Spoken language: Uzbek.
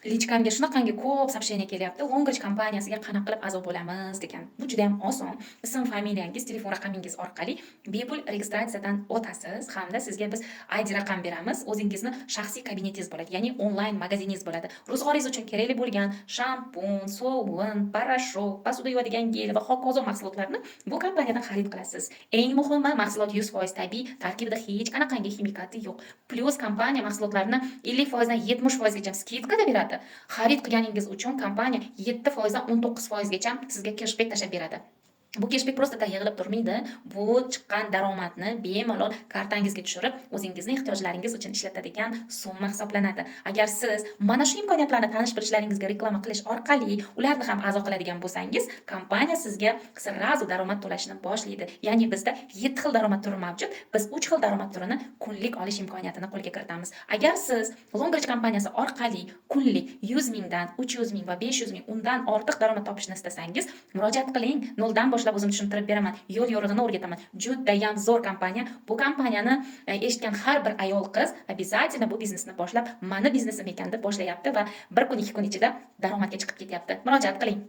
Lichkamga shunaqangi ko'p soобщение kelyapti. Longrich kompaniyasiga qanaqa qilib a'zo bo'lamiz degan. Bu juda ham oson. Ism, familiyangiz, telefon raqamingiz orqali bepul registratsiyadan o'tasiz hamda sizga biz ID raqam beramiz. O'zingizni shaxsiy kabinetingiz bo'ladi, ya'ni onlayn magaziningiz bo'ladi. Ro'zg'oringiz uchun kerakli bo'lgan shampun, sovun, poрошок, posuda yuvadigan gel va hokazo mahsulotlarni bu kompaniyadan xarid qilasiz. Eng muhimi, mahsulot 100% tabiiy, tarkibida hech qanaqangi ximikati yo'q. Plus kompaniya mahsulotlarni 50% dan 70% gacha skidkada beradi. Xarid qilganingiz uchun kompaniya 7% dan 19% gacha sizga cashback tashab beradi. Bu cashback просто yig'ilib turmaydi. Bu chiqqan daromadni bemalol kartangizga tushirib, o'zingizning ehtiyojlaringiz uchun ishlatadigan summa hisoblanadi. Agar siz mana shu imkoniyatlarni tanish bilishlaringizga reklama qilish orqali ularni ham a'zo qiladigan bo'lsangiz, kompaniya sizga sirrazu daromad to'lashni boshlaydi. Ya'ni bizda 7 xil daromad turi mavjud. Biz 3 xil daromad turini kunlik olish imkoniyatini qo'lga kiritamiz. Agar siz Longrich kompaniyasi orqali kunlik 100 mingdan 300 ming va 500 ming undan ortiq daromad topishni istasangiz, murojaat qiling. Noldan boshlab o'zim tushuntirib beraman. Yo'l yorig'ini o'rgataman. Judayam zo'r kompaniya. Bu kompaniyani eshitgan har bir ayol qiz обязательно bu biznesni boshlab, mani biznesim ekan deb boshlayapti va bir kun 2 kun ichida daromadga chiqib ketyapti. Murojaat qiling.